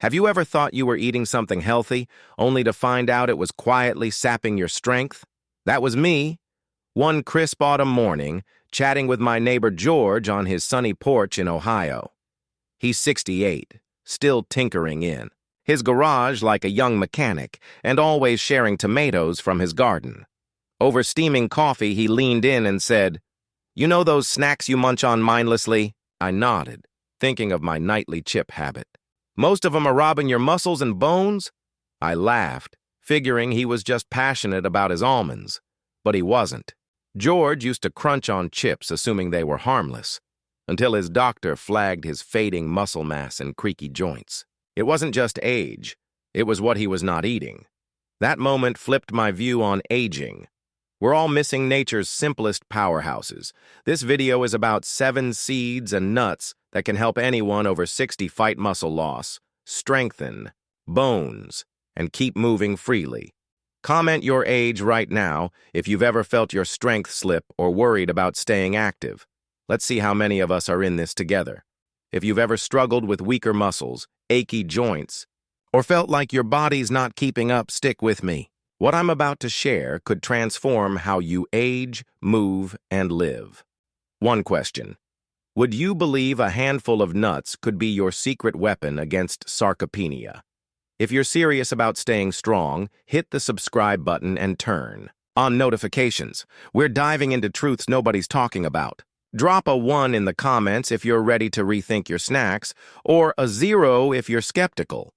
Have you ever thought you were eating something healthy, only to find out it was quietly sapping your strength? That was me. One crisp autumn morning, chatting with my neighbor George on his sunny porch in Ohio. He's 68, still tinkering in his garage like a young mechanic, and always sharing tomatoes from his garden. Over steaming coffee, he leaned in and said, "You know those snacks you munch on mindlessly?" I nodded, thinking of my nightly chip habit. "Most of them are robbing your muscles and bones?" I laughed, figuring he was just passionate about his almonds. But he wasn't. George used to crunch on chips, assuming they were harmless, until his doctor flagged his fading muscle mass and creaky joints. It wasn't just age, it was what he was not eating. That moment flipped my view on aging. We're all missing nature's simplest powerhouses. This video is about 7 seeds and nuts that can help anyone over 60 fight muscle loss, strengthen bones, and keep moving freely. Comment your age right now if you've ever felt your strength slip or worried about staying active. Let's see how many of us are in this together. If you've ever struggled with weaker muscles, achy joints, or felt like your body's not keeping up, stick with me. What I'm about to share could transform how you age, move, and live. One question. Would you believe a handful of nuts could be your secret weapon against sarcopenia? If you're serious about staying strong, hit the subscribe button and turn on notifications. We're diving into truths nobody's talking about. Drop a 1 in the comments if you're ready to rethink your snacks, or a 0 if you're skeptical.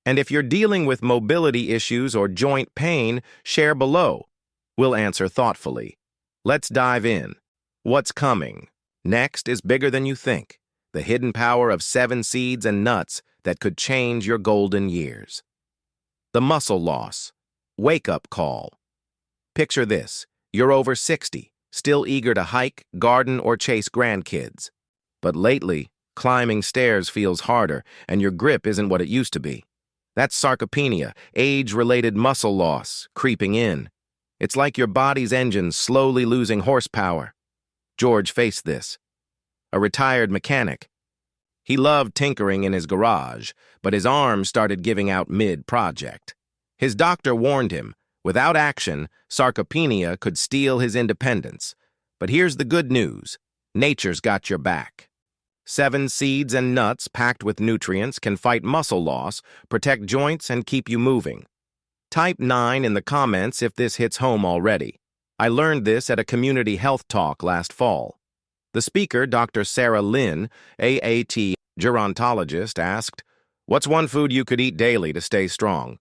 And if you're dealing with mobility issues or joint pain, share below. We'll answer thoughtfully. Let's dive in. What's coming? Next is bigger than you think. The hidden power of 7 seeds and nuts that could change your golden years. The muscle loss. Wake-up call. Picture this. You're over 60, still eager to hike, garden, or chase grandkids. But lately, climbing stairs feels harder, and your grip isn't what it used to be. That's sarcopenia, age-related muscle loss, creeping in. It's like your body's engine slowly losing horsepower. George faced this. A retired mechanic. He loved tinkering in his garage, but his arms started giving out mid-project. His doctor warned him, without action, sarcopenia could steal his independence. But here's the good news. Nature's got your back. 7 seeds and nuts packed with nutrients can fight muscle loss, protect joints, and keep you moving. Type 9 in the comments if this hits home already. I learned this at a community health talk last fall. The speaker, Dr. Sarah Lynn, AAT gerontologist, asked, "What's one food you could eat daily to stay strong?"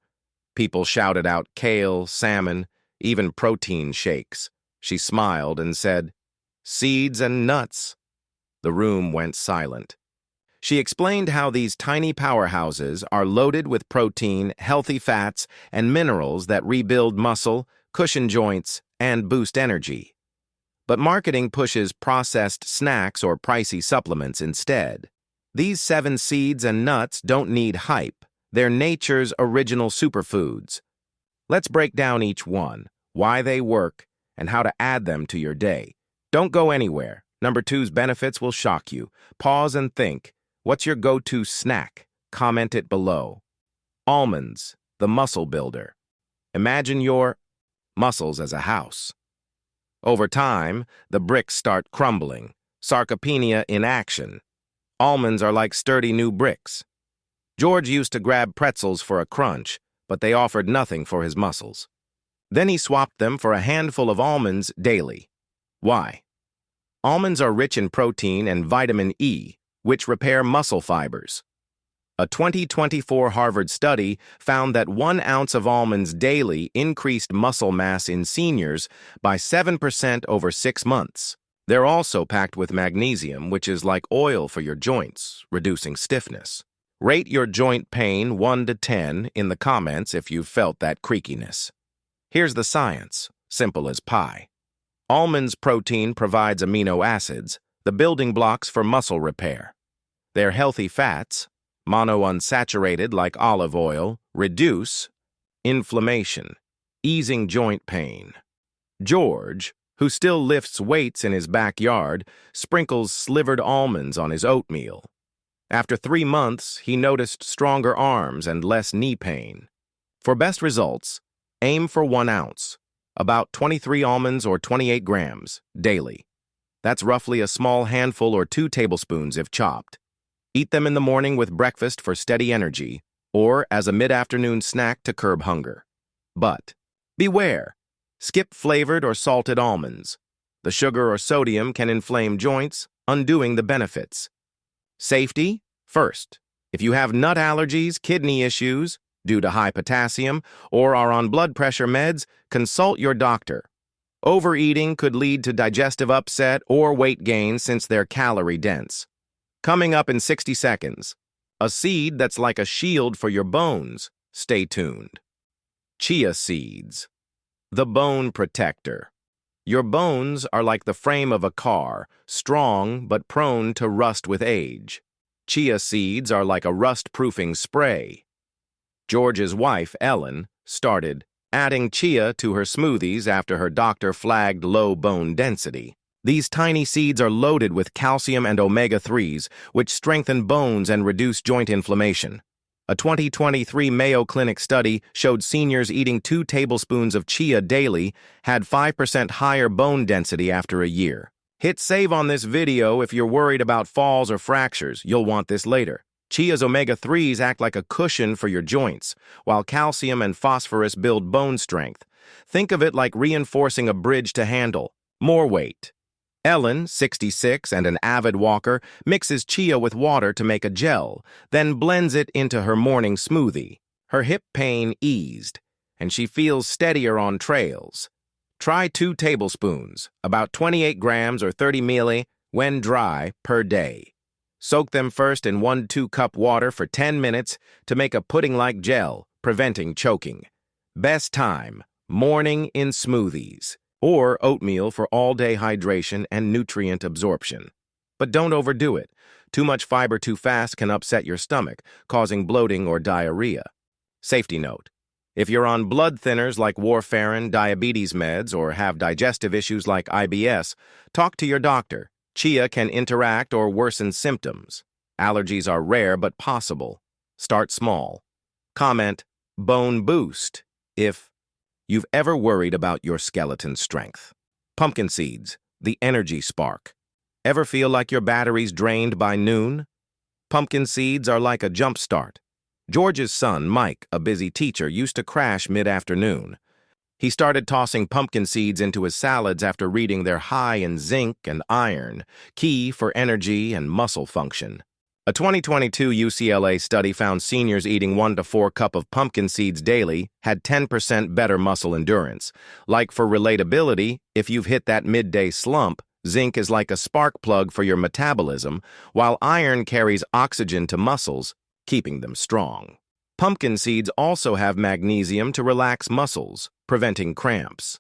People shouted out kale, salmon, even protein shakes. She smiled and said, "Seeds and nuts." The room went silent. She explained how these tiny powerhouses are loaded with protein, healthy fats, and minerals that rebuild muscle, cushion joints, and boost energy. But marketing pushes processed snacks or pricey supplements instead. These 7 seeds and nuts don't need hype. They're nature's original superfoods. Let's break down each one, why they work, and how to add them to your day. Don't go anywhere. Number 2's benefits will shock you. Pause and think. What's your go-to snack? Comment it below. Almonds, the muscle builder. Imagine your muscles as a house. Over time, the bricks start crumbling. Sarcopenia in action. Almonds are like sturdy new bricks. George used to grab pretzels for a crunch, but they offered nothing for his muscles. Then he swapped them for a handful of almonds daily. Why? Almonds are rich in protein and vitamin E, which repair muscle fibers. A 2024 Harvard study found that 1 ounce of almonds daily increased muscle mass in seniors by 7% over 6 months. They're also packed with magnesium, which is like oil for your joints, reducing stiffness. Rate your joint pain 1 to 10 in the comments if you've felt that creakiness. Here's the science, simple as pie. Almonds protein provides amino acids, the building blocks for muscle repair. Their healthy fats, monounsaturated like olive oil, reduce inflammation, easing joint pain. George, who still lifts weights in his backyard, sprinkles slivered almonds on his oatmeal. After 3 months, he noticed stronger arms and less knee pain. For best results, aim for 1 ounce, about 23 almonds or 28 grams, daily. That's roughly a small handful or 2 tablespoons if chopped. Eat them in the morning with breakfast for steady energy, or as a mid-afternoon snack to curb hunger. But beware, skip flavored or salted almonds. The sugar or sodium can inflame joints, undoing the benefits. Safety, first. If you have nut allergies, kidney issues, due to high potassium, or are on blood pressure meds, consult your doctor. Overeating could lead to digestive upset or weight gain since they're calorie-dense. Coming up in 60 seconds, a seed that's like a shield for your bones. Stay tuned. Chia seeds. The bone protector. Your bones are like the frame of a car, strong but prone to rust with age. Chia seeds are like a rust-proofing spray. George's wife, Ellen, started adding chia to her smoothies after her doctor flagged low bone density. These tiny seeds are loaded with calcium and omega-3s, which strengthen bones and reduce joint inflammation. A 2023 Mayo Clinic study showed seniors eating 2 tablespoons of chia daily had 5% higher bone density after a year. Hit save on this video if you're worried about falls or fractures. You'll want this later. Chia's omega-3s act like a cushion for your joints, while calcium and phosphorus build bone strength. Think of it like reinforcing a bridge to handle. More weight. Ellen, 66 and an avid walker, mixes chia with water to make a gel, then blends it into her morning smoothie. Her hip pain eased, and she feels steadier on trails. Try 2 tablespoons, about 28 grams or 30 ml, when dry, per day. Soak them first in 1 2-cup water for 10 minutes to make a pudding-like gel, preventing choking. Best time, morning in smoothies, or oatmeal for all-day hydration and nutrient absorption. But don't overdo it. Too much fiber too fast can upset your stomach, causing bloating or diarrhea. Safety note: if you're on blood thinners like warfarin, diabetes meds, or have digestive issues like IBS, talk to your doctor. Chia can interact or worsen symptoms. Allergies are rare but possible. Start small. Comment, bone boost, if you've ever worried about your skeleton strength. Pumpkin seeds, the energy spark. Ever feel like your battery's drained by noon? Pumpkin seeds are like a jump start. George's son, Mike, a busy teacher, used to crash mid-afternoon. He started tossing pumpkin seeds into his salads after reading they're high in zinc and iron, key for energy and muscle function. A 2022 UCLA study found seniors eating 1 to 4 cups of pumpkin seeds daily had 10% better muscle endurance. Like for relatability, if you've hit that midday slump, zinc is like a spark plug for your metabolism, while iron carries oxygen to muscles, keeping them strong. Pumpkin seeds also have magnesium to relax muscles, preventing cramps.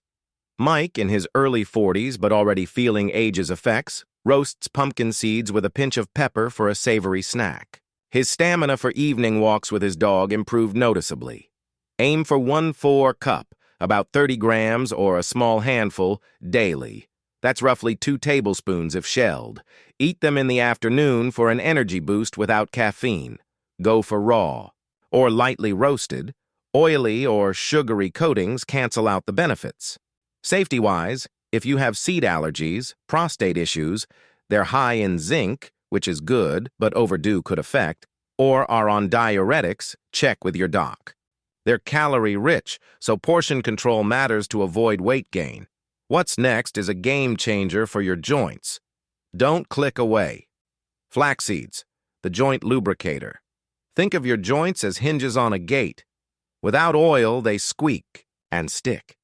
Mike, in his early 40s but already feeling age's effects, roasts pumpkin seeds with a pinch of pepper for a savory snack. His stamina for evening walks with his dog improved noticeably. Aim for 1/4 cup, about 30 grams or a small handful, daily. That's roughly 2 tablespoons if shelled. Eat them in the afternoon for an energy boost without caffeine. Go for raw. Or lightly roasted. Oily or sugary coatings cancel out the benefits. Safety-wise, if you have seed allergies, prostate issues, they're high in zinc, which is good but overdue could affect, or are on diuretics, check with your doc. They're calorie-rich, so portion control matters to avoid weight gain. What's next is a game changer for your joints. Don't click away. Flaxseeds, the joint lubricator. Think of your joints as hinges on a gate. Without oil, they squeak and stick.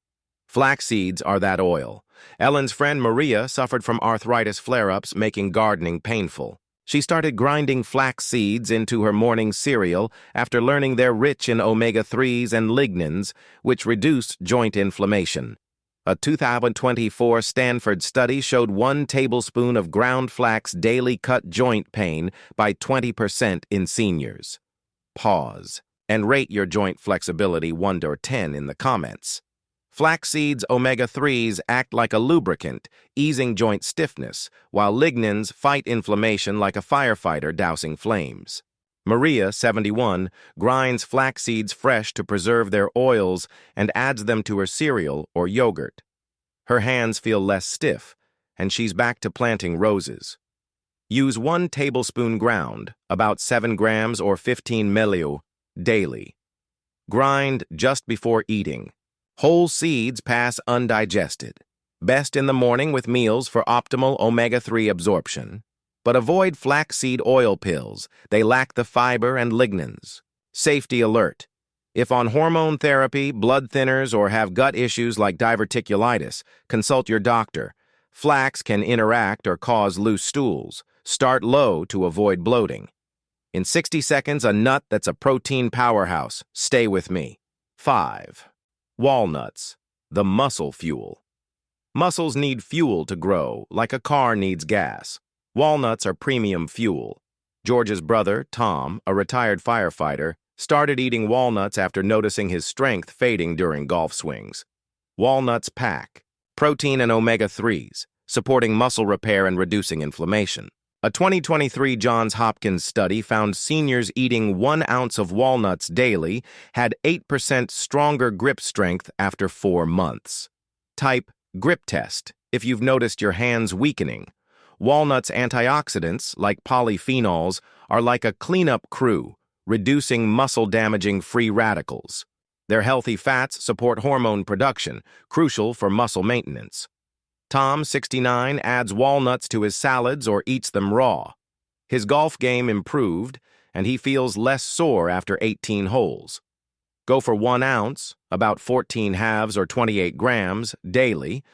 Flax seeds are that oil. Ellen's friend Maria suffered from arthritis flare-ups, making gardening painful. She started grinding flax seeds into her morning cereal after learning they're rich in omega-3s and lignans, which reduce joint inflammation. A 2024 Stanford study showed 1 tablespoon of ground flax daily cut joint pain by 20% in seniors. Pause and rate your joint flexibility 1 to 10 in the comments. Flaxseeds omega-3s act like a lubricant, easing joint stiffness, while lignans fight inflammation like a firefighter dousing flames. Maria, 71, grinds flax seeds fresh to preserve their oils and adds them to her cereal or yogurt. Her hands feel less stiff, and she's back to planting roses. Use 1 tablespoon ground, about 7 grams or 15 ml, daily. Grind just before eating. Whole seeds pass undigested. Best in the morning with meals for optimal omega-3 absorption. But avoid flaxseed oil pills. They lack the fiber and lignans. Safety alert. If on hormone therapy, blood thinners, or have gut issues like diverticulitis, consult your doctor. Flax can interact or cause loose stools. Start low to avoid bloating. In 60 seconds, a nut that's a protein powerhouse. Stay with me. 5. Walnuts, the muscle fuel. Muscles need fuel to grow, like a car needs gas. Walnuts are premium fuel. George's brother, Tom, a retired firefighter, started eating walnuts after noticing his strength fading during golf swings. Walnuts pack protein and omega-3s, supporting muscle repair and reducing inflammation. A 2023 Johns Hopkins study found seniors eating 1 ounce of walnuts daily had 8% stronger grip strength after 4 months. Type grip test if you've noticed your hands weakening. Walnuts' antioxidants, like polyphenols, are like a cleanup crew, reducing muscle-damaging free radicals. Their healthy fats support hormone production, crucial for muscle maintenance. Tom, 69, adds walnuts to his salads or eats them raw. His golf game improved, and he feels less sore after 18 holes. Go for 1 ounce, about 14 halves or 28 grams, daily,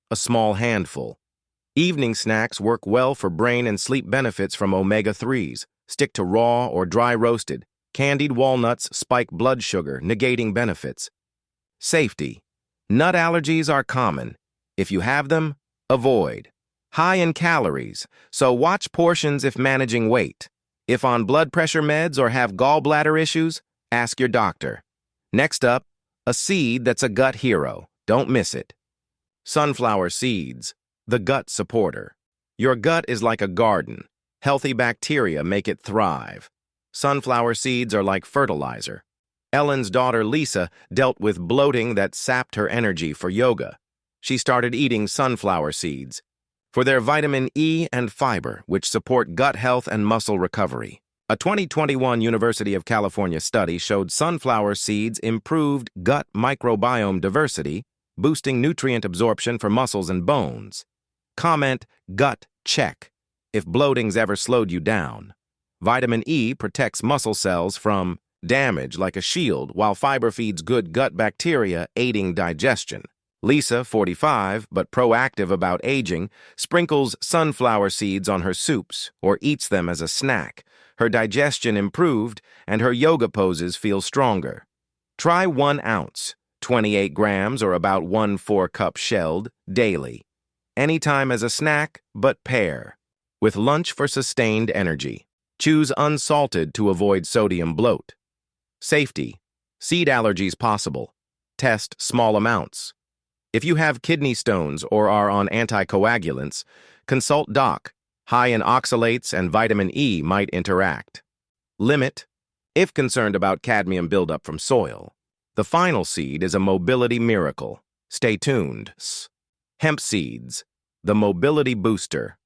a small handful. Evening snacks work well for brain and sleep benefits from omega-3s. Stick to raw or dry roasted. Candied walnuts spike blood sugar, negating benefits. Safety. Nut allergies are common. If you have them, avoid. High in calories, so watch portions if managing weight. If on blood pressure meds or have gallbladder issues, ask your doctor. Next up, a seed that's a gut hero. Don't miss it. Sunflower seeds, the gut supporter. Your gut is like a garden. Healthy bacteria make it thrive. Sunflower seeds are like fertilizer. Ellen's daughter Lisa dealt with bloating that sapped her energy for yoga. She started eating sunflower seeds for their vitamin E and fiber, which support gut health and muscle recovery. A 2021 University of California study showed sunflower seeds improved gut microbiome diversity, boosting nutrient absorption for muscles and bones. Comment gut check if bloating's ever slowed you down. Vitamin E protects muscle cells from damage like a shield, while fiber feeds good gut bacteria, aiding digestion. Lisa, 45, but proactive about aging, sprinkles sunflower seeds on her soups or eats them as a snack. Her digestion improved, and her yoga poses feel stronger. Try 1 ounce, 28 grams or about 1/4 cup shelled, daily. Anytime as a snack, but pair. With lunch for sustained energy. Choose unsalted to avoid sodium bloat. Safety. Seed allergies possible. Test small amounts. If you have kidney stones or are on anticoagulants, consult doc. High in oxalates and vitamin E might interact. Limit, if concerned about cadmium buildup from soil. The final seed is a mobility miracle. Stay tuned. Hemp seeds, the mobility booster.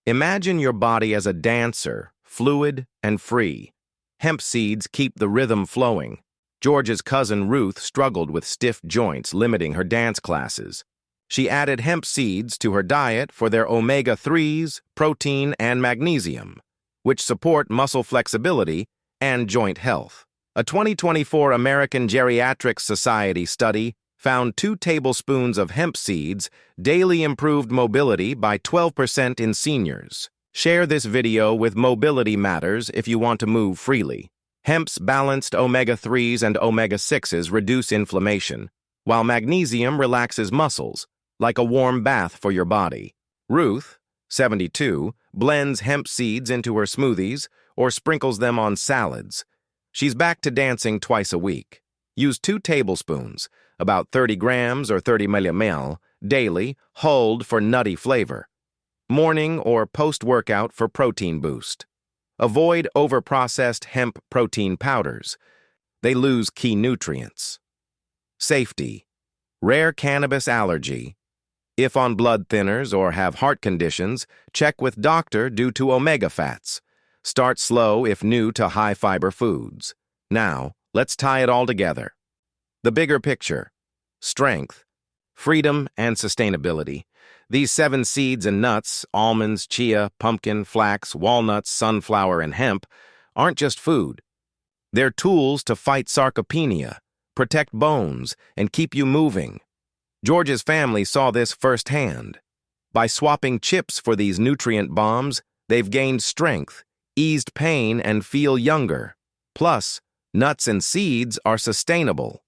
Imagine your body as a dancer, fluid and free. Hemp seeds keep the rhythm flowing. George's cousin Ruth struggled with stiff joints, limiting her dance classes. She added hemp seeds to her diet for their omega-3s, protein, and magnesium, which support muscle flexibility and joint health. A 2024 American Geriatrics Society study found 2 tablespoons of hemp seeds daily improved mobility by 12% in seniors. Share this video with Mobility Matters if you want to move freely. Hemp's balanced omega-3s and omega-6s reduce inflammation, while magnesium relaxes muscles, like a warm bath for your body. Ruth, 72, blends hemp seeds into her smoothies or sprinkles them on salads. She's back to dancing twice a week. Use 2 tablespoons, about 30 grams or 30 ml, daily, hulled for nutty flavor. Morning or post-workout for protein boost. Avoid over-processed hemp protein powders. They lose key nutrients. Safety. Rare cannabis allergy. If on blood thinners or have heart conditions, check with doctor due to omega fats. Start slow if new to high-fiber foods. Now, let's tie it all together. The bigger picture. Strength, freedom, and sustainability. These 7 seeds and nuts, almonds, chia, pumpkin, flax, walnuts, sunflower, and hemp, aren't just food. They're tools to fight sarcopenia, protect bones, and keep you moving. George's family saw this firsthand. By swapping chips for these nutrient bombs, they've gained strength, eased pain, and feel younger. Plus, nuts and seeds are sustainable.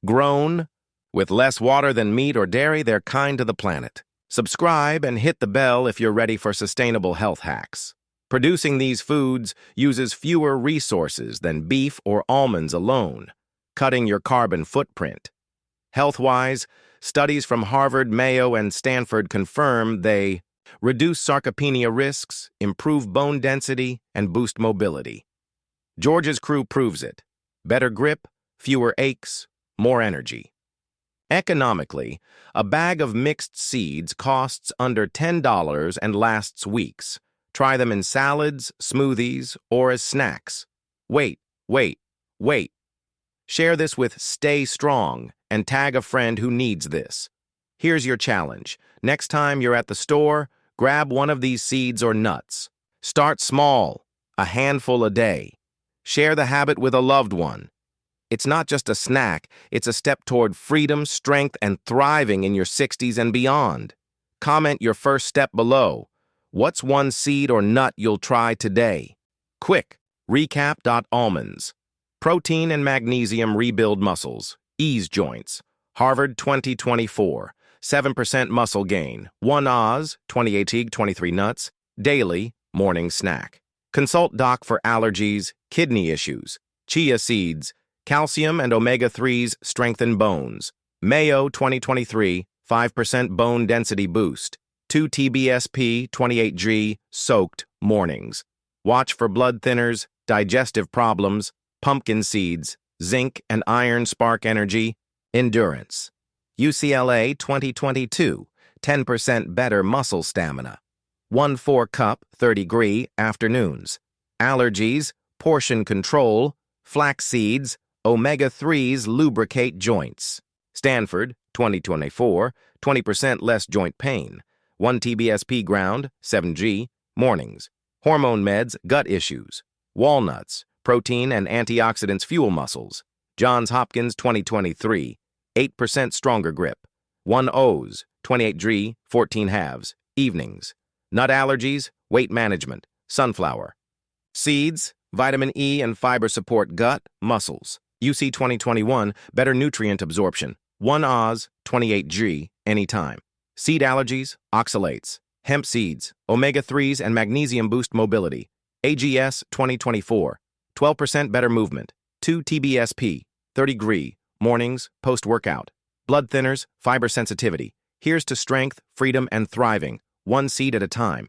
Grown, with less water than meat or dairy, they're kind to the planet. Subscribe and hit the bell if you're ready for sustainable health hacks. Producing these foods uses fewer resources than beef or almonds alone, cutting your carbon footprint. Health-wise, studies from Harvard, Mayo, and Stanford confirm they reduce sarcopenia risks, improve bone density, and boost mobility. George's crew proves it. Better grip, fewer aches, more energy. Economically, a bag of mixed seeds costs under $10 and lasts weeks. Try them in salads, smoothies, or as snacks. Wait. Share this with Stay Strong and tag a friend who needs this. Here's your challenge. Next time you're at the store, grab one of these seeds or nuts. Start small, a handful a day. Share the habit with a loved one. It's not just a snack, it's a step toward freedom, strength, and thriving in your 60s and beyond. Comment your first step below. What's one seed or nut you'll try today? Quick, recap.almonds. Protein and magnesium rebuild muscles, ease joints. Harvard 2024, 7% muscle gain. 1 Oz, 28 egg, 23 nuts, daily, morning snack. Consult doc for allergies, kidney issues. Chia seeds, calcium and omega-3s strengthen bones. Mayo 2023, 5% bone density boost. 2 TBSP 28G soaked mornings. Watch for blood thinners, digestive problems, pumpkin seeds, zinc and iron spark energy, endurance. UCLA 2022, 10% better muscle stamina. 1/4 cup 30-degree afternoons. Allergies, portion control, flax seeds, omega-3s lubricate joints. Stanford 2024, 20% less joint pain. 1 TBSP ground, 7G, mornings. Hormone meds, gut issues. Walnuts, protein and antioxidants fuel muscles. Johns Hopkins 2023, 8% stronger grip. 1 O's, 28G, 14 halves, evenings. Nut allergies, weight management, sunflower. Seeds, vitamin E and fiber support gut, muscles. UC 2021, better nutrient absorption. 1 Oz, 28G, anytime. Seed allergies, oxalates. Hemp seeds, omega-3s and magnesium boost mobility. AGS 2024, 12% better movement. 2 TBSP, 30-degree, mornings, post-workout. Blood thinners, fiber sensitivity. Here's to strength, freedom, and thriving, one seed at a time.